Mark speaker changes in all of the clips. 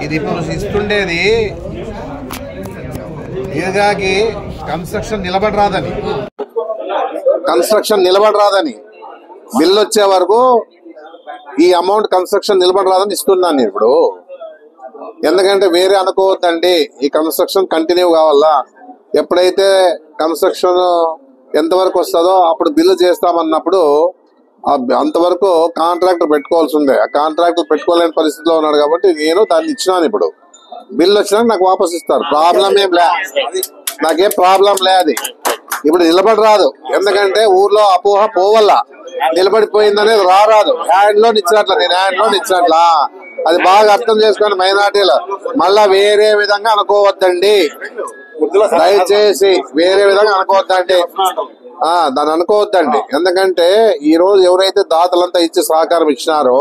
Speaker 1: ఇది ఇప్పుడు ఇస్తుండేది ఈద్గాకి construction నిలబడరాదని bill వచ్చే వరకు ఈ అమౌంట్ కన్స్ట్రక్షన్ నిలబడరాదని ఇస్తున్నాను ఇప్పుడు. ఎందుకంటే వేరే అనుకోవద్దండి, ఈ కన్స్ట్రక్షన్ కంటిన్యూ కావాలా. ఎప్పుడైతే కన్స్ట్రక్షన్ ఎంతవరకు వస్తుందో అప్పుడు బిల్లు చేస్తామన్నప్పుడు అంతవరకు కాంట్రాక్టర్ పెట్టుకోవాల్సిందే. ఆ కాంట్రాక్టర్ పెట్టుకోలేని పరిస్థితిలో ఉన్నాడు కాబట్టి నేను దాన్ని ఇచ్చినాను. ఇప్పుడు బిల్లు వచ్చినాక నాకు వాపస్ ఇస్తారు, ప్రాబ్లం ఏం లే, నాకేం ప్రాబ్లం లే. అది ఇప్పుడు నిలబడి రాదు, ఎందుకంటే ఊర్లో అపోహ పోవల్లా. నిలబడిపోయిందనేది రారాదు. హ్యాండ్ లోన్ ఇచ్చినట్ల, నేను హ్యాండ్ లోన్ ఇచ్చినట్లా. అది బాగా అర్థం చేసుకోండి మైనార్టీలో. మళ్ళా వేరే విధంగా అనుకోవద్దండి, దయచేసి వేరే విధంగా అనుకోవద్దండి, దాన్ని అనుకోవద్దండి. ఎందుకంటే ఈ రోజు ఎవరైతే దాతలంతా ఇచ్చి సహకారం ఇచ్చినారో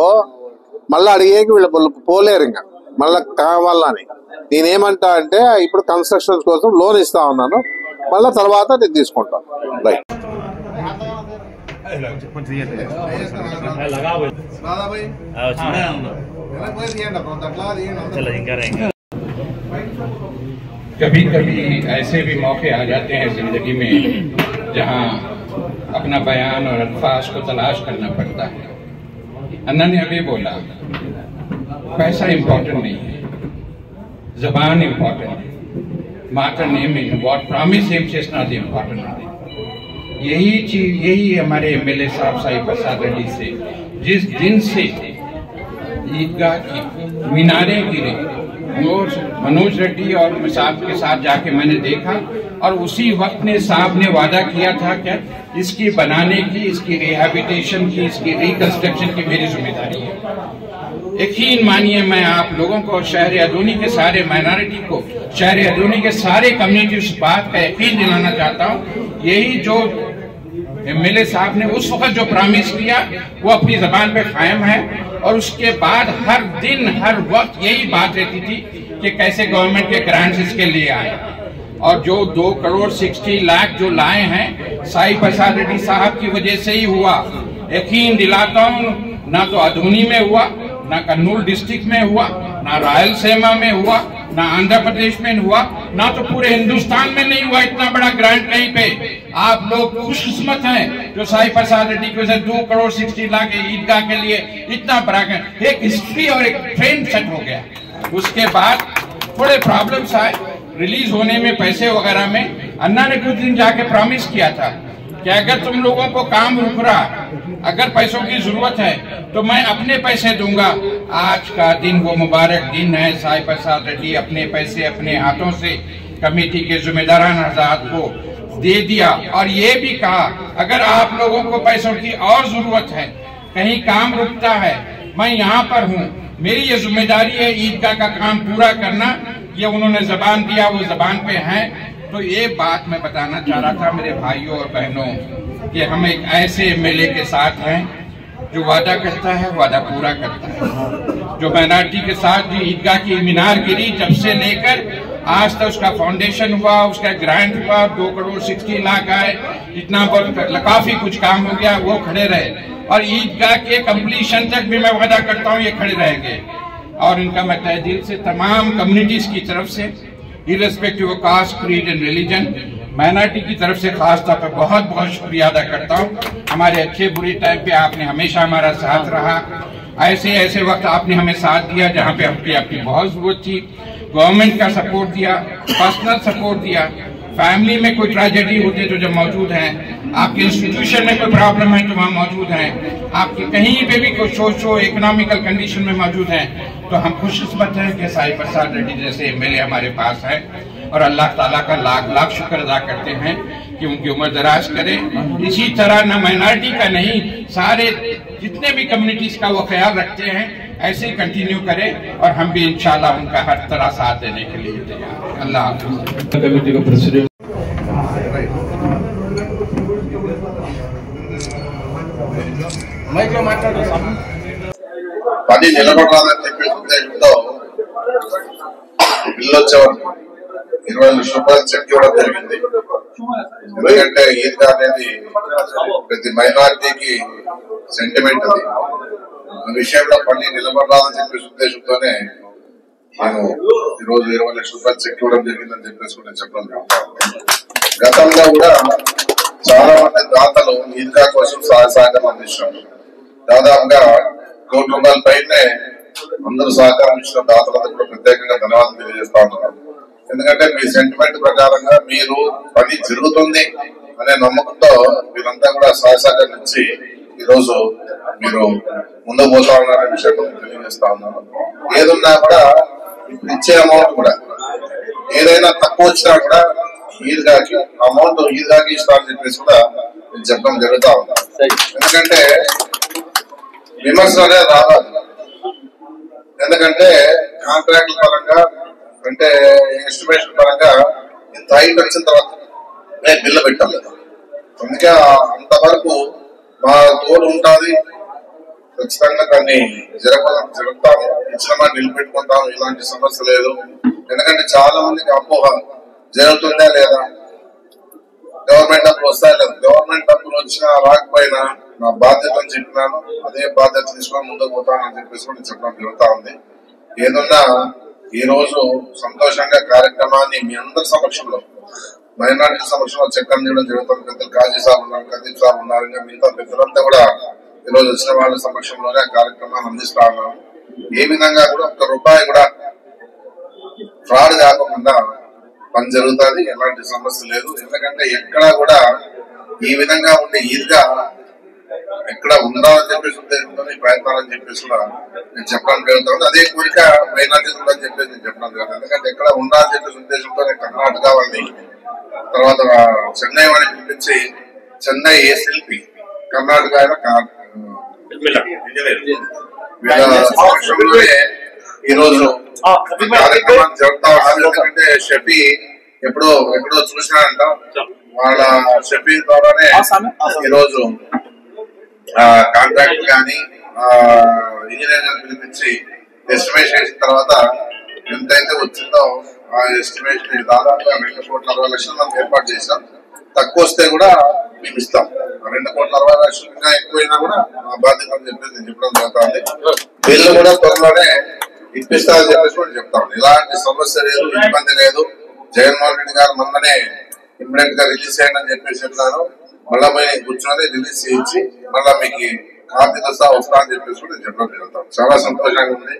Speaker 1: మళ్ళీ అడిగేకి వీళ్ళు పోలేరు, ఇంకా మళ్ళా కావాలని. నేనేమంటా అంటే ఇప్పుడు కన్స్ట్రక్షన్ కోసం లోన్ ఇస్తా ఉన్నాను, మళ్ళా తర్వాత నేను తీసుకుంటాను. రైట్.
Speaker 2: कभी कभी ऐसे भी मौके आ जाते हैं जिंदगी में जहां अपना बयान और अल्फाज को तलाश करना पड़ता है. अन्ना ने अभी बोला पैसा इम्पोर्टेंट नहीं है, जबान इम्पोर्टेंट है. Martyr name in what promise him is important. यही चीज, यही हमारे एमएलए साहब साई प्रसाद रेड्डी से जिस दिन से ईदगाह की मीनारें गिरे, मनोज रेड्डी और साहब के साथ जाके मैंने देखा, और उसी वक्त ने साहब ने वादा किया था क्या इसकी बनाने की, इसकी रिहैबिलिटेशन की, इसकी रिकंस्ट्रक्शन की मेरी जिम्मेदारी है. यकीन मानिए मैं आप लोगों को, शहर अदूनी के सारे माइनॉरिटी को, शहर अदूनी के सारे कम्युनिटी उस बात का यकीन दिलाना चाहता हूँ. यही जो एमएलए साहब ने उस वक्त जो प्रॉमिस किया वो अपनी जबान पे कायम है. और उसके बाद हर दिन हर वक्त यही बात रहती थी कि कैसे गवर्नमेंट के ग्रांट्स इसके लिए आए. और जो 2,60,00,000 जो लाए हैं साई प्रसाद रेड्डी साहब की वजह से ही हुआ. यकीन दिलाता हूँ, ना तो अधूनी में हुआ, ना कन्नूर डिस्ट्रिक्ट में हुआ, ना रायलसीमा में हुआ, ना आंध्र प्रदेश में हुआ, ना तो पूरे हिंदुस्तान में नहीं हुआ इतना बड़ा ग्रांट कहीं पे. आप लोग खुशकिस्मत हैं जो साई प्रसाद रेड्डी की वजह से 2,60,00,000 ईदगाह के लिए इतना बड़ा एक हिस्ट्री और एक ट्रेंड सेट हो गया. उसके बाद थोड़े प्रॉब्लम्स आए रिलीज होने में, पैसे वगैरह में. अन्ना ने कुछ दिन जाके प्रॉमिस किया था कि अगर तुम लोगों को काम रुक रहा, अगर पैसों की जरूरत है तो मैं अपने पैसे दूंगा. आज का दिन वो मुबारक दिन है. साई प्रसाद रेड्डी अपने पैसे अपने हाथों से कमेटी के जिम्मेदारान हज़रात को दे दिया, और ये भी कहा अगर आप लोगों को पैसों की और जरूरत है, कहीं काम रुकता है, मैं यहाँ पर हूँ, मेरी ये जिम्मेदारी है ईदगाह का काम पूरा करना. ये उन्होंने जबान दिया, वो जबान पे हैं. तो ये बात मैं बताना चाह रहा था मेरे भाइयों और बहनों कि हम एक ऐसे एमएलए के साथ हैं जो वादा करता है, वादा पूरा करता है. जो माइनॉरिटी के साथ जो ईदगाह की मीनार गिरी, जब से लेकर आज तक उसका फाउंडेशन हुआ, उसका ग्रांट हुआ, 2,60,00,000 आए, इतना काफी कुछ काम हो गया, वो खड़े रहे. और ईदगाह के कंप्लीशन तक भी मैं वादा करता हूँ ये खड़े रहेंगे. और इनका मैं तहे दिल से तमाम कम्युनिटीज की तरफ से, irrespective of caste, creed and religion, minority की तरफ से खास तौर पर बहुत बहुत शुक्रिया अदा करता हूँ. हमारे अच्छे बुरे टाइम पे आपने हमेशा हमारा साथ रहा. ऐसे ऐसे वक्त आपने हमें साथ दिया जहाँ पे आपकी बहुत जरूरत थी. गवर्नमेंट का सपोर्ट दिया, पर्सनल सपोर्ट दिया. फैमिली में कोई ट्रेजेडी होती है तो जब मौजूद हैं, आपके इंस्टीट्यूशन में कोई प्रॉब्लम है तो वहाँ मौजूद हैं, आपके कहीं पे भी कोई सोशो इकोनॉमिकल कंडीशन में मौजूद हैं. तो हम खुशकिस्मत हैं कि साई प्रसाद रेड्डी जैसे एमएलए हमारे पास है. और अल्लाह ताला का लाख लाख शुक्र अदा करते हैं कि उनकी उम्र दराज करे. इसी तरह न माइनॉरिटी का नहीं, सारे जितने भी कम्युनिटीज का वो ख्याल रखते हैं, ऐसे ही कंटिन्यू करें. और हम भी इंशाल्लाह उनका हर तरह साथ देने के लिए तैयार हैं. अल्लाह हाफ़िज़. कमेटी का प्रेसिडेंट
Speaker 1: మైక్లో మాట్లాడు.
Speaker 3: పని నిలబడాలని చెప్పే ఉద్దేశంతో బిల్లు వచ్చేవారు 20 రూపాయలు చెక్ ఇవ్వడం జరిగింది. ఎందుకంటే ఈద్గా అనేది ప్రతి మైనారిటీకి సెంటిమెంట్. అది ఆ విషయంలో పని నిలబడాలని చెప్పే ఉద్దేశంతోనే నేను ఈరోజు 20 లక్షల రూపాయలు చెక్ ఇవ్వడం జరిగిందని చెప్పేసి నేను చెప్పడం జరుగుతుంది. గతంలో కూడా చాలా మంది దాతలు ఈద్గా కోసం సహాయం అందించారు. దాదాపుగా ₹1 కోటి పైనే అందరూ సహకారం ఇచ్చిన దాతలందరూ కూడా ప్రత్యేకంగా ధన్యవాదాలు తెలియజేస్తా ఉన్నాను. ఎందుకంటే మీ సెంటిమెంట్ ప్రకారంగా మీరు పని జరుగుతుంది అనే నమ్మకంతో మీరంతా కూడా సహకారం ఇచ్చి ఈరోజు మీరు ముందుకు పోతా ఉన్నారనే విషయం తెలియజేస్తా ఉన్నాను. ఏదున్నా కూడా ఇప్పుడు ఇచ్చే అమౌంట్ కూడా ఏదైనా తక్కువ వచ్చినా కూడా ఈద్గాకి అమౌంట్ ఈద్గాకి ఇస్తామని చెప్పేసి కూడా నేను చెప్పడం జరుగుతా ఉన్నా. ఎందుకంటే విమర్శలు అనేది రావాలి. ఎందుకంటే కాంట్రాక్ట్ పరంగా అంటే ఎస్టిమేషన్ పరంగా ఇంత హైట్ వచ్చిన తర్వాత మేము బిల్లు పెట్టాలి. అందుకే అంతవరకు మా తోడు ఉంటుంది, ఖచ్చితంగా దాన్ని జరుపుతాము, ఇచ్చిన మాట నిలబెట్టుకుంటాము, ఇలాంటి సమస్య లేదు. ఎందుకంటే చాలా మందికి అపోహ జరుగుతుందా లేదా, గవర్నమెంట్ డబ్బులు వస్తాయి లేదు. గవర్నమెంట్ డబ్బులు వచ్చినా రాకపోయినా నా బాధ్యత అని చెప్పినాను, అదే బాధ్యత తీసుకొని ముందుకు పోతానని చెప్పేసి నేను చెప్పడం జరుగుతా ఉంది. ఏదన్నా ఈ రోజు సంతోషంగా కార్యక్రమాన్ని మీ అందరి సమక్షంలో మైనార్టీ సమక్షంలో చక్కని చేయడం జరుగుతుంది. పెద్దలు కాజీ సాబ్ ఉన్నారు, కదీప్ సాబ్ ఉన్నారు, ఇంకా మిగతా పెద్దలంతా కూడా ఈరోజు వచ్చిన వాళ్ళ సమక్షంలోనే కార్యక్రమాన్ని అందిస్తా ఉన్నాము. ఏ విధంగా కూడా ₹1 కూడా ఫ్రాడ్ కాకుండా పని జరుగుతుంది, ఎలాంటి సమస్య లేదు. ఎందుకంటే ఎక్కడా కూడా ఈ విధంగా ఉండే ఈద్గా ఎక్కడ ఉండాలని చెప్పేసి ఉద్దేశంతో ప్రయత్నాలని చెప్పేసి కూడా నేను చెప్పడం జరుగుతుంది. అదే కోరిక మైనార్టీ కూడా చెప్పేసి నేను చెప్పడం జరుగుతుంది. ఎందుకంటే ఎక్కడ ఉండాలని చెప్పేసి ఉద్దేశంతో కర్ణాటక వాళ్ళని తర్వాత చెన్నై వాడిని పిలిపించి చెన్నై శిల్పి కర్ణాటక ఈరోజు కార్యక్రమాన్ని జరుపుతా ఉన్నారు. ఎందుకంటే షఫీ ఎప్పుడో చూసినారంట, వాళ్ళ షఫీ ద్వారానే ఈరోజు కాంట్రాక్ట్ కానీ ఇంజనీర్ పిలిపించి ఎస్టిమేషన్ వేసిన తర్వాత ఎంతైతే వచ్చిందో ఆ ఎస్టిమేషన్ దాదాపుగా ₹2,60,00,000 మనం ఏర్పాటు చేసాం. తక్కువ వస్తే కూడా మేము ఇస్తాం. ₹2,60,00,000 ఇంకా ఎక్కువైనా కూడా మా బాధ్యత అని చెప్పేసి నేను చెప్పడం జరుగుతుంది. బిల్లు కూడా త్వరలోనే ఇప్పిస్తారని చెప్పేసి కూడా చెప్తాం. ఇలాంటి సమస్య లేదు, ఇబ్బంది లేదు. జగన్మోహన్ రెడ్డి గారు మొన్ననే ఇమ్మీడియట్ గా రిలీజ్ చేయండి అని చెప్పేసి చెప్తాను. మళ్ళా పోయి కూర్చొని రిలీజ్ చేయించి మళ్ళా మీకు కాపీతో సహా వస్తా అని చెప్పేసి కూడా చెప్పడం జరుగుతాం. చాలా సంతోషంగా ఉంది.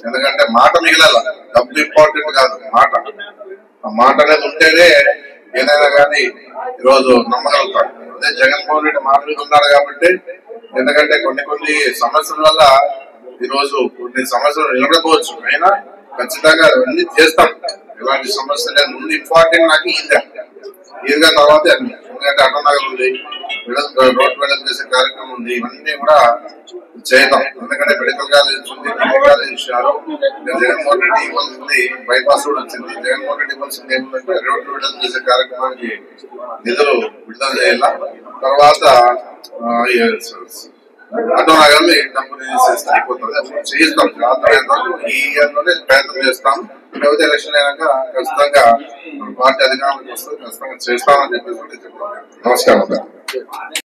Speaker 3: ఎందుకంటే మాట మిగిలాల, డబ్బు ఇంపార్టెంట్ కాదు, మాట. ఆ మాట అనేది ఉంటేనే ఏదైనా కానీ ఈరోజు నమ్మగలుగుతాం. అదే జగన్మోహన్ రెడ్డి మాట మీద ఉన్నాడు కాబట్టి, ఎందుకంటే కొన్ని సమస్యల వల్ల ఈరోజు కొన్ని సమస్యలు నిలబడకపోవచ్చు, అయినా ఖచ్చితంగా అవన్నీ చేస్తాం. ఎలాంటి సమస్య లేదు. ముందు ఇంపార్టెంట్ నాకు ఈద్గా తర్వాత అన్ని. ఎందుకంటే అటనగర్ ఉంది, రోడ్ మెడల్ చేసే కార్యక్రమం ఉంది, ఇవన్నీ కూడా చేద్దాం. ఎందుకంటే మెడికల్ కాలేజ్ ఉంది, మెడికల్ కాలేజ్ ఇచ్చారు. జగన్మోహన్ రెడ్డి ఇవ్వాల్సింది బైపాస్ రోడ్ వచ్చింది. జగన్మోహన్ రెడ్డి ఇవ్వాల్సింది ఏమిటంటే రోడ్ మెడల్ చేసే కార్యక్రమానికి నిధులు విడుదల చేయాల. తర్వాత అటనగర్ డబ్బు రిలీజ్ అయిపోతుంది, చేస్తాం. ఈ ఇయర్ లోనే ప్రయత్నం చేస్తాం. లేకపోతే ఎలక్షన్ అయినాక ఖచ్చితంగా పార్టీ అధికారంలోకి వస్తుంది, ఖచ్చితంగా చేస్తామని చెప్పేసి చెప్తాను. నమస్కారం.